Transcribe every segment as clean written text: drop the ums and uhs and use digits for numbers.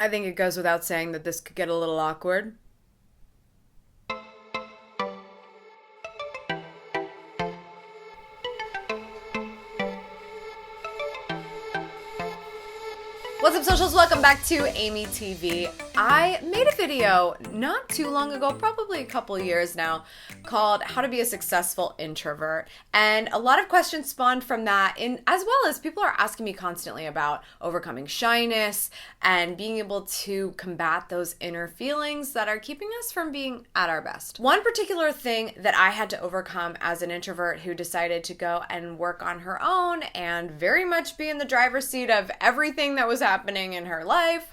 I think it goes without saying that this could get a little awkward. What's up, socials? Welcome back to AmyTV. I made a video not too long ago, probably a couple years now, called How to Be a Successful Introvert. And a lot of questions spawned from that, as well as people are asking me constantly about overcoming shyness and being able to combat those inner feelings that are keeping us from being at our best. One particular thing that I had to overcome as an introvert who decided to go and work on her own and very much be in the driver's seat of everything that was happening in her life,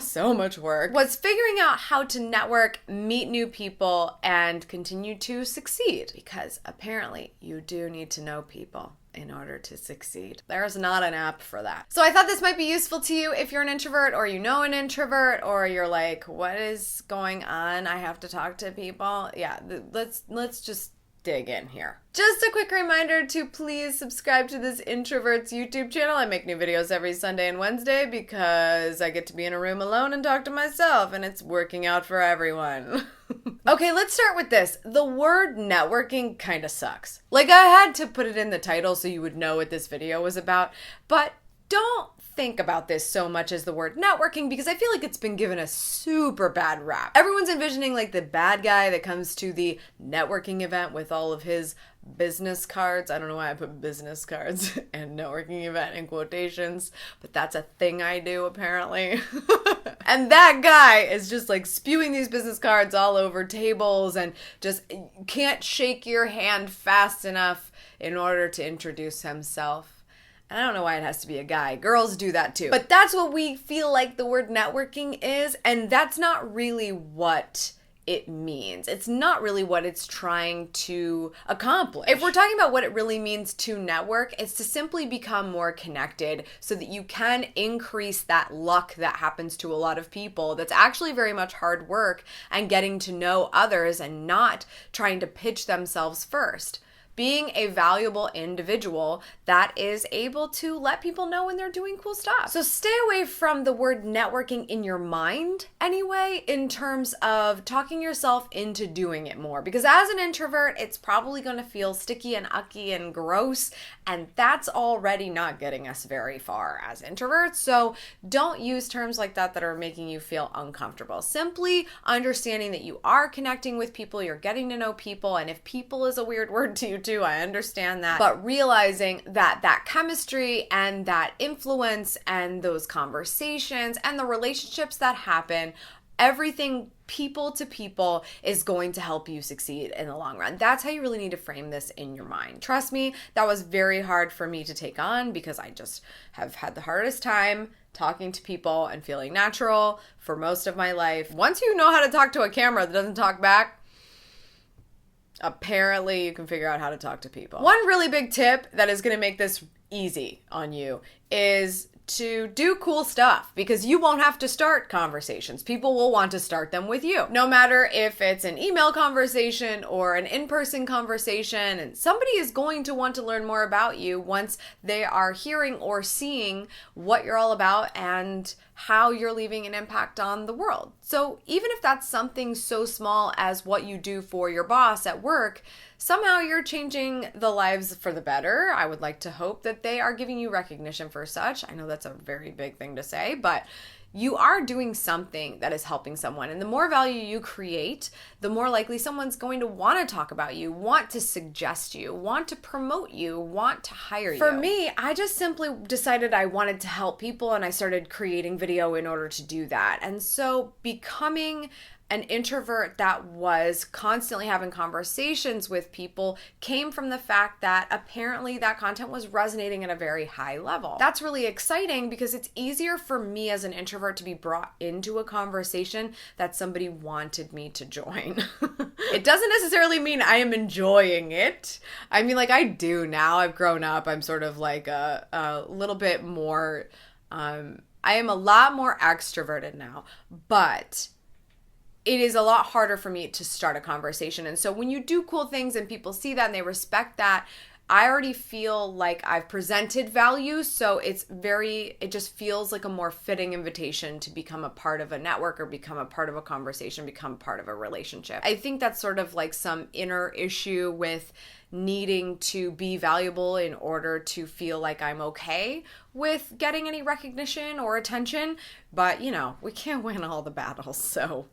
so much work, was figuring out how to network, meet new people, and continue to succeed. Because apparently you do need to know people in order to succeed. There's not an app for that. So I thought this might be useful to you if you're an introvert, or you know an introvert, or you're like, what is going on? I have to talk to people. Yeah, let's just dig in here. Just a quick reminder to please subscribe to this Introverts YouTube channel. I make new videos every Sunday and Wednesday because I get to be in a room alone and talk to myself, and it's working out for everyone. Okay, let's start with this. The word networking kind of sucks. Like, I had to put it in the title so you would know what this video was about, but don't think about this so much as the word networking, because I feel like it's been given a super bad rap. Everyone's envisioning like the bad guy that comes to the networking event with all of his business cards. I don't know why I put business cards and networking event in quotations, but that's a thing I do apparently. And that guy is just like spewing these business cards all over tables and just can't shake your hand fast enough in order to introduce himself. And I don't know why it has to be a guy. Girls do that too. But that's what we feel like the word networking is, and that's not really what it means. It's not really what it's trying to accomplish. If we're talking about what it really means to network, it's to simply become more connected so that you can increase that luck that happens to a lot of people that's actually very much hard work and getting to know others and not trying to pitch themselves first. Being a valuable individual that is able to let people know when they're doing cool stuff. So stay away from the word networking in your mind anyway, in terms of talking yourself into doing it more. Because as an introvert, it's probably gonna feel sticky and ucky and gross, and that's already not getting us very far as introverts. So don't use terms like that that are making you feel uncomfortable. Simply understanding that you are connecting with people, you're getting to know people, and if people is a weird word to you too, I understand that, but realizing that that chemistry and that influence and those conversations and the relationships that happen, everything people to people is going to help you succeed in the long run. That's how you really need to frame this in your mind. Trust me, that was very hard for me to take on because I just have had the hardest time talking to people and feeling natural for most of my life. Once you know how to talk to a camera that doesn't talk back, apparently you can figure out how to talk to people. One really big tip that is going to make this easy on you is to do cool stuff, because you won't have to start conversations. People will want to start them with you. No matter if it's an email conversation or an in-person conversation, and somebody is going to want to learn more about you once they are hearing or seeing what you're all about and how you're leaving an impact on the world. So even if that's something so small as what you do for your boss at work, somehow you're changing the lives for the better. I would like to hope that they are giving you recognition for such. I know that's a very big thing to say, but you are doing something that is helping someone. And the more value you create, the more likely someone's going to want to talk about you, want to suggest you, want to promote you, want to hire you. For me, I just simply decided I wanted to help people, and I started creating video in order to do that. And so becoming an introvert that was constantly having conversations with people came from the fact that apparently that content was resonating at a very high level. That's really exciting because it's easier for me as an introvert to be brought into a conversation that somebody wanted me to join. It doesn't necessarily mean I am enjoying it. I mean, like, I do now. I've grown up. I'm sort of like a little bit more, I am a lot more extroverted now, but it is a lot harder for me to start a conversation. And so when you do cool things and people see that and they respect that, I already feel like I've presented value, so it just feels like a more fitting invitation to become a part of a network or become a part of a conversation, become part of a relationship. I think that's sort of like some inner issue with needing to be valuable in order to feel like I'm okay with getting any recognition or attention, but we can't win all the battles, so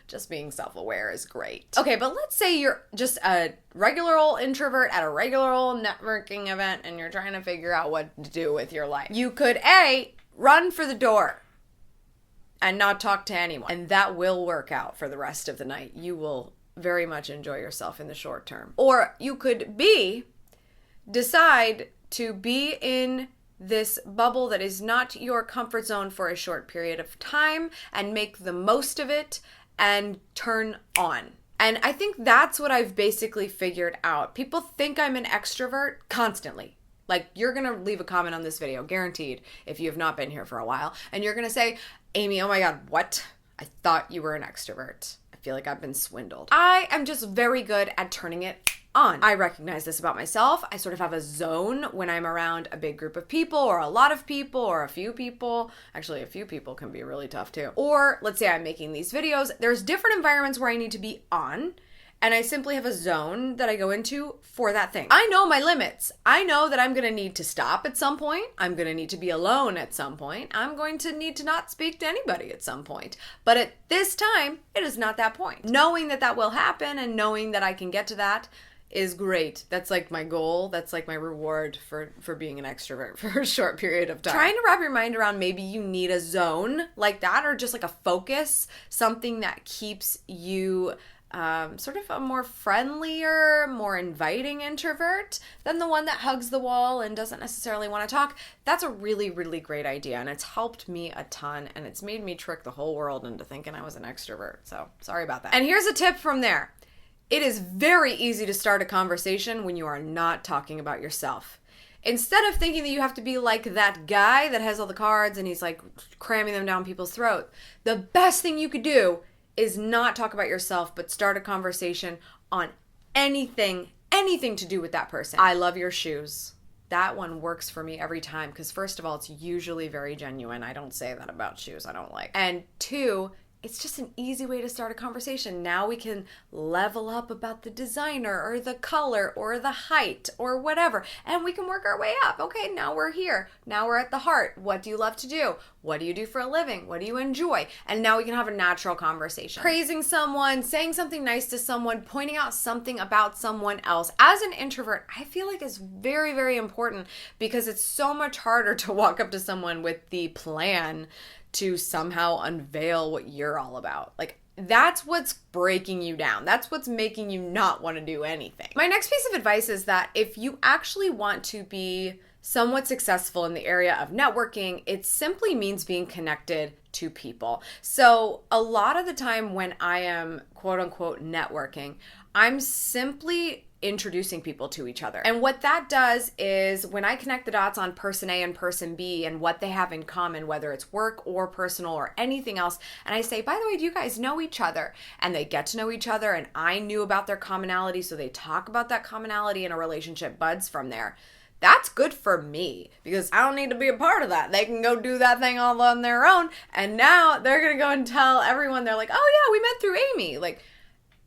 just being self-aware is great. Okay, but let's say you're just a regular old introvert at a regular old networking event and you're trying to figure out what to do with your life. You could A, run for the door and not talk to anyone, and that will work out for the rest of the night. You will very much enjoy yourself in the short term. Or you could B, decide to be in this bubble that is not your comfort zone for a short period of time and make the most of it and turn on. And I think that's what I've basically figured out. People think I'm an extrovert constantly. Like, you're gonna leave a comment on this video, guaranteed, if you have not been here for a while, and you're gonna say, Amy, oh my God, what? I thought you were an extrovert. I feel like I've been swindled. I am just very good at turning it on. I recognize this about myself. I sort of have a zone when I'm around a big group of people or a lot of people or a few people. Actually, a few people can be really tough too. Or let's say I'm making these videos. There's different environments where I need to be on, and I simply have a zone that I go into for that thing. I know my limits. I know that I'm gonna need to stop at some point. I'm gonna need to be alone at some point. I'm going to need to not speak to anybody at some point. But at this time, it is not that point. Knowing that that will happen and knowing that I can get to that is great. That's like my goal. That's like my reward for being an extrovert for a short period of time. Trying to wrap your mind around maybe you need a zone like that, or just like a focus, something that keeps you sort of a more friendlier, more inviting introvert than the one that hugs the wall and doesn't necessarily want to talk. That's a really, really great idea, and it's helped me a ton, and it's made me trick the whole world into thinking I was an extrovert. So sorry about that. And here's a tip from there. It is very easy to start a conversation when you are not talking about yourself. Instead of thinking that you have to be like that guy that has all the cards and he's like cramming them down people's throat, the best thing you could do is not talk about yourself, but start a conversation on anything to do with that person. I love your shoes. That one works for me every time because first of all, it's usually very genuine. I don't say that about shoes I don't like. And two, it's just an easy way to start a conversation. Now we can level up about the designer or the color or the height or whatever, and we can work our way up. Okay, now we're here. Now we're at the heart. What do you love to do? What do you do for a living? What do you enjoy? And now we can have a natural conversation. Praising someone, saying something nice to someone, pointing out something about someone else. As an introvert, I feel like it's very, very important because it's so much harder to walk up to someone with the plan to somehow unveil what you're all about. Like, that's what's breaking you down. That's what's making you not want to do anything. My next piece of advice is that if you actually want to be somewhat successful in the area of networking, it simply means being connected to people. So a lot of the time when I am quote unquote networking, I'm simply introducing people to each other. And what that does is when I connect the dots on person A and person B and what they have in common, whether it's work or personal or anything else, and I say, by the way, do you guys know each other? And they get to know each other and I knew about their commonality, so they talk about that commonality and a relationship buds from there. That's good for me because I don't need to be a part of that. They can go do that thing all on their own. And now they're going to go and tell everyone, they're like, oh yeah, we met through Amy. Like,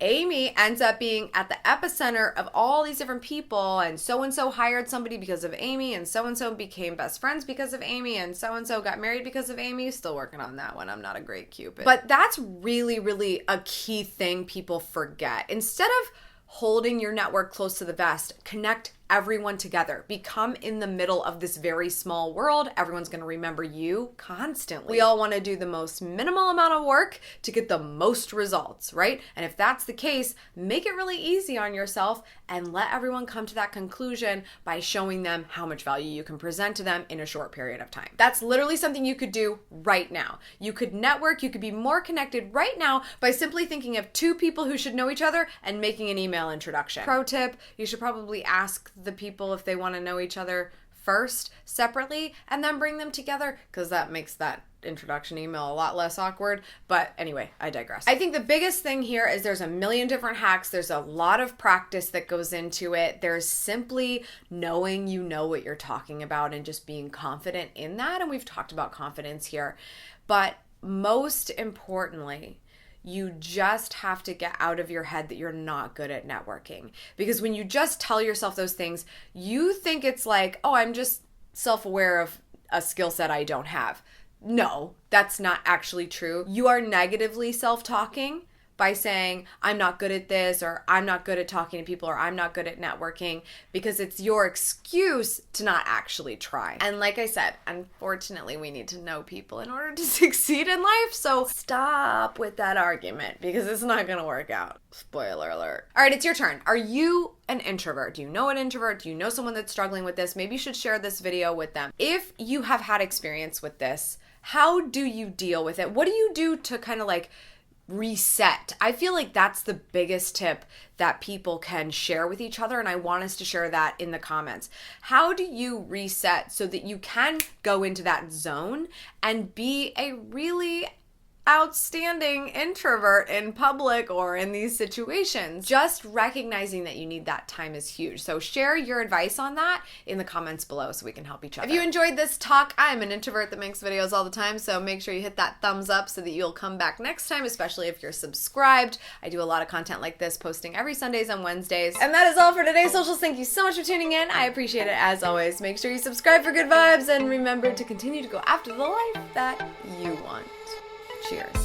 Amy ends up being at the epicenter of all these different people, and so hired somebody because of Amy, and so became best friends because of Amy, and so got married because of Amy. Still working on that one. I'm not a great Cupid. But that's really, really a key thing people forget. Instead of holding your network close to the vest, connect everyone together. Become in the middle of this very small world. Everyone's going to remember you constantly. We all want to do the most minimal amount of work to get the most results, right? And if that's the case, make it really easy on yourself and let everyone come to that conclusion by showing them how much value you can present to them in a short period of time. That's literally something you could do right now. You could network, you could be more connected right now by simply thinking of two people who should know each other and making an email introduction. Pro tip, you should probably ask the people if they want to know each other first separately and then bring them together, because that makes that introduction email a lot less awkward. But anyway, I digress. I think the biggest thing here is there's a million different hacks. There's a lot of practice that goes into it. There's simply knowing you know what you're talking about and just being confident in that. And we've talked about confidence here. But most importantly, you just have to get out of your head that you're not good at networking. Because when you just tell yourself those things, you think it's like, oh, I'm just self-aware of a skill set I don't have. No, that's not actually true. You are negatively self-talking by saying, I'm not good at this, or I'm not good at talking to people, or I'm not good at networking, because it's your excuse to not actually try. And like I said, unfortunately, we need to know people in order to succeed in life, so stop with that argument, because it's not gonna work out. Spoiler alert. All right, it's your turn. Are you an introvert? Do you know an introvert? Do you know someone that's struggling with this? Maybe you should share this video with them. If you have had experience with this, how do you deal with it? What do you do to kind of like reset? I feel like that's the biggest tip that people can share with each other, and I want us to share that in the comments. How do you reset so that you can go into that zone and be a really outstanding introvert in public or in these situations? Just recognizing that you need that time is huge. So share your advice on that in the comments below so we can help each other. If you enjoyed this talk, I'm an introvert that makes videos all the time, so make sure you hit that thumbs up so that you'll come back next time, especially if you're subscribed. I do a lot of content like this, posting every Sundays and Wednesdays. And that is all for today's socials. Thank you so much for tuning in. I appreciate it as always. Make sure you subscribe for good vibes, and remember to continue to go after the life that you want. Cheers.